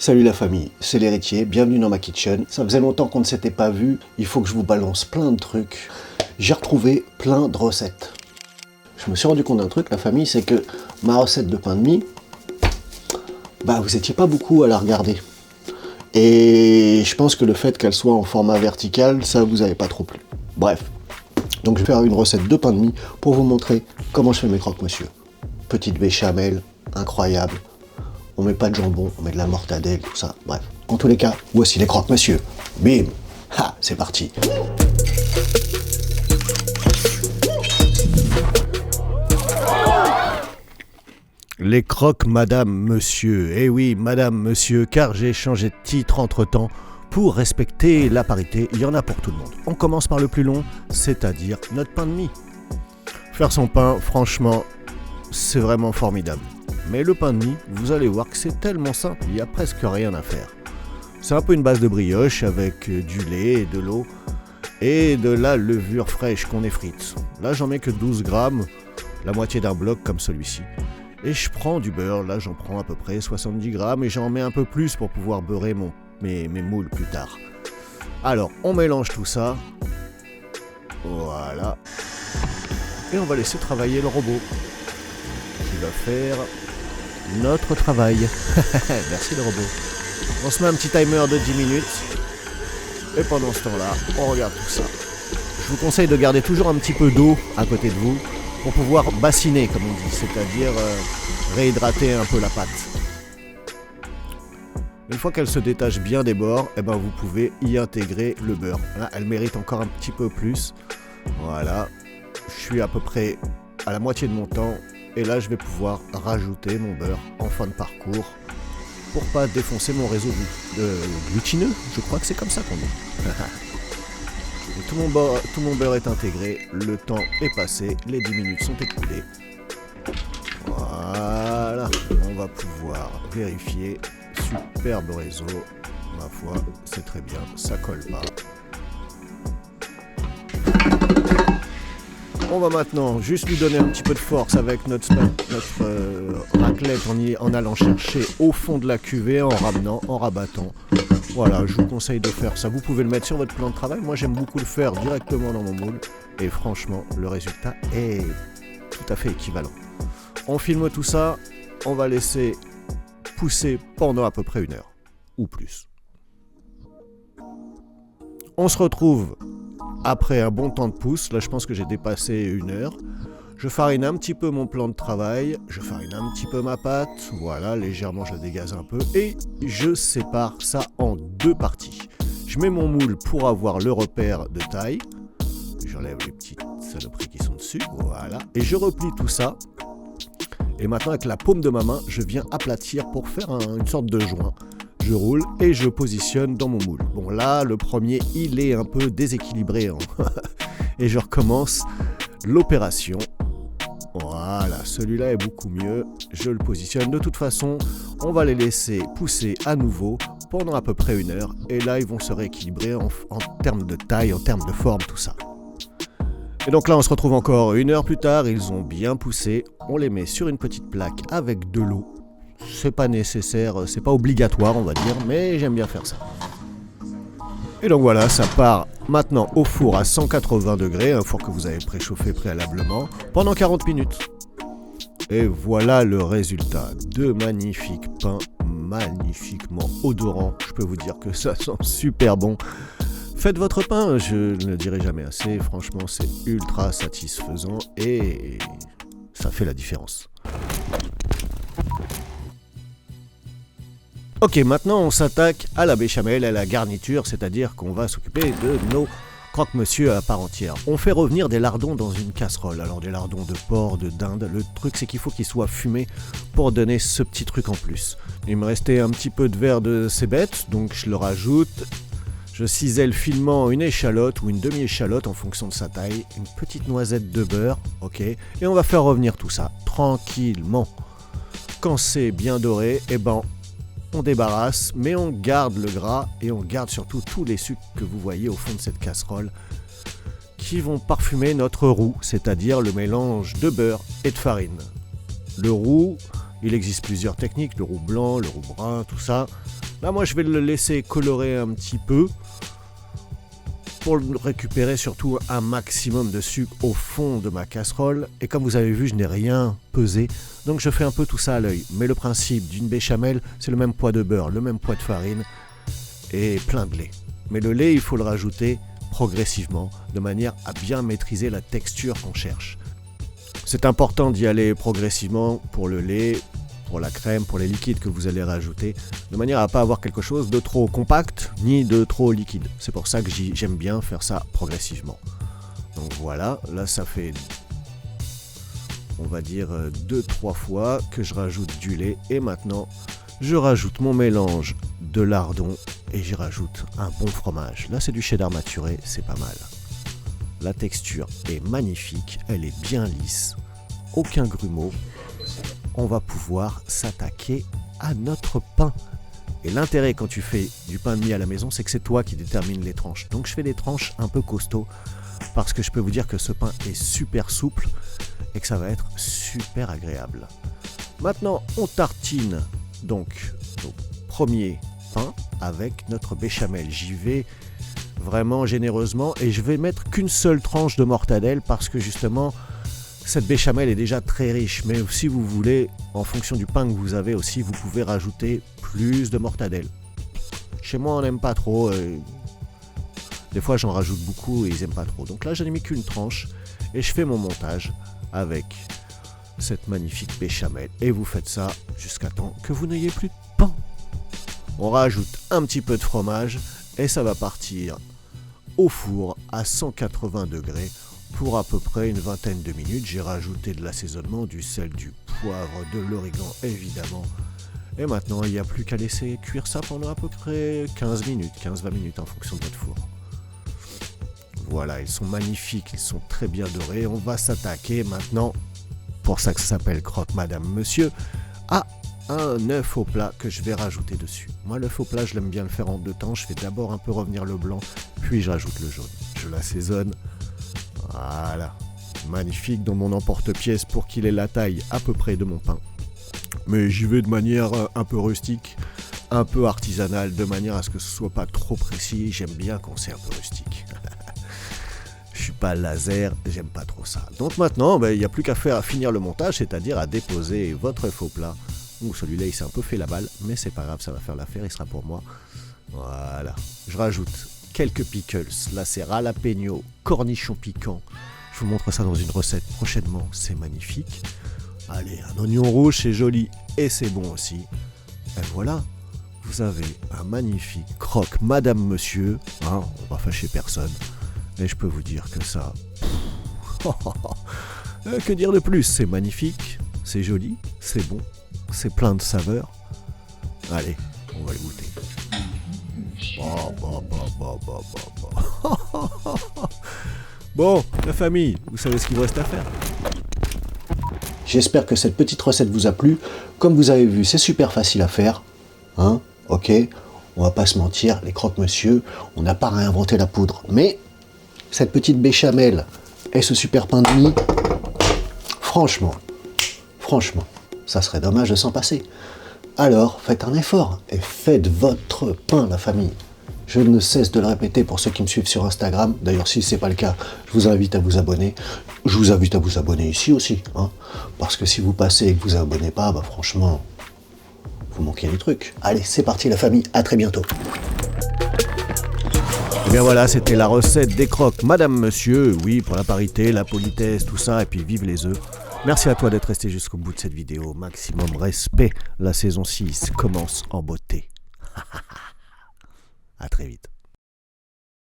Salut la famille, c'est l'héritier, bienvenue dans ma kitchen. Ça faisait longtemps qu'on ne s'était pas vu, il faut que je vous balance plein de trucs. J'ai retrouvé plein de recettes. Je me suis rendu compte d'un truc, la famille, c'est que ma recette de pain de mie, vous étiez pas beaucoup à la regarder. Et je pense que le fait qu'elle soit en format vertical, ça vous avait pas trop plu. Bref, donc je vais faire une recette de pain de mie pour vous montrer comment je fais mes croque-monsieur. Petite béchamel, incroyable. On met pas de jambon, on met de la mortadelle, tout ça, bref. En tous les cas, voici les croque-monsieur. Bim! Ha! C'est parti! Les croques madame, monsieur. Eh oui, madame, monsieur, car j'ai changé de titre entre-temps pour respecter la parité. Il y en a pour tout le monde. On commence par le plus long, c'est-à-dire notre pain de mie. Faire son pain, franchement, c'est vraiment formidable. Mais le pain de mie, vous allez voir que c'est tellement simple, il n'y a presque rien à faire. C'est un peu une base de brioche avec du lait, de l'eau et de la levure fraîche qu'on effrite. Là, j'en mets que 12 grammes, la moitié d'un bloc comme celui-ci. Et je prends du beurre, là j'en prends à peu près 70 grammes et j'en mets un peu plus pour pouvoir beurrer mes moules plus tard. Alors, on mélange tout ça. Voilà. Et on va laisser travailler le robot qui va faire notre travail. Merci le robot. On se met un petit timer de 10 minutes. Et pendant ce temps-là, on regarde tout ça. Je vous conseille de garder toujours un petit peu d'eau à côté de vous pour pouvoir bassiner, comme on dit, c'est-à-dire réhydrater un peu la pâte. Une fois qu'elle se détache bien des bords, vous pouvez y intégrer le beurre. Là, elle mérite encore un petit peu plus. Voilà. Je suis à peu près à la moitié de mon temps. Et là, je vais pouvoir rajouter mon beurre en fin de parcours pour pas défoncer mon réseau glutineux. Je crois que c'est comme ça qu'on dit. Et tout mon beurre est intégré, le temps est passé, les 10 minutes sont écoulées. Voilà, on va pouvoir vérifier. Superbe réseau, ma foi, c'est très bien, ça colle pas. On va maintenant juste lui donner un petit peu de force avec notre raclette en allant chercher au fond de la cuvée, en ramenant, en rabattant. Voilà, je vous conseille de faire ça. Vous pouvez le mettre sur votre plan de travail. Moi, j'aime beaucoup le faire directement dans mon moule. Et franchement, le résultat est tout à fait équivalent. On filme tout ça. On va laisser pousser pendant à peu près 1 heure. Ou plus. On se retrouve après un bon temps de pousse. Là, je pense que j'ai dépassé 1 heure. Je farine un petit peu mon plan de travail, je farine un petit peu ma pâte, voilà, légèrement je la dégaze un peu, et je sépare ça en 2 parties. Je mets mon moule pour avoir le repère de taille, j'enlève les petites saloperies qui sont dessus, voilà, et je replie tout ça. Et maintenant avec la paume de ma main, je viens aplatir pour faire une sorte de joint. Je roule et je positionne dans mon moule. Bon là, le premier, il est un peu déséquilibré, hein. Et je recommence l'opération. Voilà, celui-là est beaucoup mieux. Je le positionne. De toute façon, on va les laisser pousser à nouveau pendant à peu près 1 heure. Et là, ils vont se rééquilibrer en termes de taille, en termes de forme, tout ça. Et donc là, on se retrouve encore 1 heure plus tard. Ils ont bien poussé. On les met sur une petite plaque avec de l'eau. C'est pas nécessaire, c'est pas obligatoire, on va dire, mais j'aime bien faire ça. Et donc voilà, ça part maintenant au four à 180 degrés, un four que vous avez préchauffé préalablement, pendant 40 minutes. Et voilà le résultat. 2 magnifiques pains, magnifiquement odorants. Je peux vous dire que ça sent super bon. Faites votre pain, je ne le dirai jamais assez. Franchement, c'est ultra satisfaisant et ça fait la différence. Ok, maintenant on s'attaque à la béchamel, à la garniture, c'est-à-dire qu'on va s'occuper de nos croque-monsieur à part entière. On fait revenir des lardons dans une casserole. Alors des lardons de porc, de dinde, le truc c'est qu'il faut qu'ils soient fumés pour donner ce petit truc en plus. Il me restait un petit peu de verre de cébette, donc je le rajoute. Je cisèle finement une échalote ou une demi-échalote en fonction de sa taille, une petite noisette de beurre, ok, et on va faire revenir tout ça tranquillement. Quand c'est bien doré, on débarrasse, mais on garde le gras et on garde surtout tous les sucres que vous voyez au fond de cette casserole qui vont parfumer notre roux, c'est-à-dire le mélange de beurre et de farine. Le roux, il existe plusieurs techniques, le roux blanc, le roux brun, tout ça. Là, moi, je vais le laisser colorer un petit peu pour récupérer surtout un maximum de sucre au fond de ma casserole. Et comme vous avez vu, je n'ai rien pesé, donc je fais un peu tout ça à l'œil. Mais le principe d'une béchamel, c'est le même poids de beurre, le même poids de farine et plein de lait. Mais le lait, il faut le rajouter progressivement, de manière à bien maîtriser la texture qu'on cherche. C'est important d'y aller progressivement pour le lait, pour la crème, pour les liquides que vous allez rajouter, de manière à ne pas avoir quelque chose de trop compact ni de trop liquide. C'est pour ça que j'aime bien faire ça progressivement. Donc voilà, là ça fait, on va dire 2-3 fois que je rajoute du lait. Et maintenant, je rajoute mon mélange de lardons et j'y rajoute un bon fromage. Là c'est du cheddar maturé, c'est pas mal. La texture est magnifique, elle est bien lisse, aucun grumeau. On va pouvoir s'attaquer à notre pain. Et l'intérêt quand tu fais du pain de mie à la maison, c'est que c'est toi qui détermine les tranches. Donc je fais des tranches un peu costauds parce que je peux vous dire que ce pain est super souple et que ça va être super agréable. Maintenant, on tartine donc nos premiers pains avec notre béchamel. J'y vais vraiment généreusement et je vais mettre qu'une seule tranche de mortadelle parce que justement, cette béchamel est déjà très riche, mais si vous voulez, en fonction du pain que vous avez aussi, vous pouvez rajouter plus de mortadelle. Chez moi, on n'aime pas trop. Des fois, j'en rajoute beaucoup et ils n'aiment pas trop. Donc là, je n'ai mis qu'une tranche et je fais mon montage avec cette magnifique béchamel. Et vous faites ça jusqu'à temps que vous n'ayez plus de pain. On rajoute un petit peu de fromage et ça va partir au four à 180 degrés. Pour à peu près une vingtaine de minutes, j'ai rajouté de l'assaisonnement, du sel, du poivre, de l'origan évidemment. Et maintenant, il n'y a plus qu'à laisser cuire ça pendant à peu près 15 minutes, 15-20 minutes en fonction de votre four. Voilà, ils sont magnifiques, ils sont très bien dorés. On va s'attaquer maintenant, pour ça que ça s'appelle croque madame monsieur, à un œuf au plat que je vais rajouter dessus. Moi, l'œuf au plat, je l'aime bien le faire en 2 temps. Je fais d'abord un peu revenir le blanc, puis je rajoute le jaune. Je l'assaisonne. Voilà, magnifique dans mon emporte-pièce pour qu'il ait la taille à peu près de mon pain. Mais j'y vais de manière un peu rustique, un peu artisanale, de manière à ce que ce soit pas trop précis. J'aime bien quand c'est un peu rustique. Je suis pas laser, j'aime pas trop ça. Donc maintenant, il n'y a plus qu'à faire à finir le montage, c'est-à-dire à déposer votre œuf au plat. Ouh, celui-là, il s'est un peu fait la balle, mais c'est pas grave, ça va faire l'affaire, il sera pour moi. Voilà, je rajoute quelques pickles, là c'est jalapeno, cornichons piquants. Je vous montre ça dans une recette prochainement, c'est magnifique. Allez, un oignon rouge, c'est joli et c'est bon aussi. Et voilà, vous avez un magnifique croque madame monsieur, hein, on va fâcher personne. Et je peux vous dire que ça... que dire de plus, c'est magnifique, c'est joli, c'est bon, c'est plein de saveurs. Allez, on va le goûter. Bon, la famille, vous savez ce qu'il vous reste à faire. J'espère que cette petite recette vous a plu. Comme vous avez vu, c'est super facile à faire. Hein, ok, on va pas se mentir, les croque-monsieur, on n'a pas réinventé la poudre. Mais cette petite béchamel et ce super pain de mie, franchement, ça serait dommage de s'en passer. Alors, faites un effort et faites votre pain, la famille. Je ne cesse de le répéter pour ceux qui me suivent sur Instagram. D'ailleurs, si ce n'est pas le cas, je vous invite à vous abonner. Je vous invite à vous abonner ici aussi. Hein, parce que si vous passez et que vous vous abonnez pas, franchement, vous manquez du truc. Allez, c'est parti la famille, à très bientôt. Et bien voilà, c'était la recette des croques madame monsieur. Oui, pour la parité, la politesse, tout ça, et puis vive les œufs. Merci à toi d'être resté jusqu'au bout de cette vidéo. Maximum respect. La saison 6 commence en beauté. À très vite.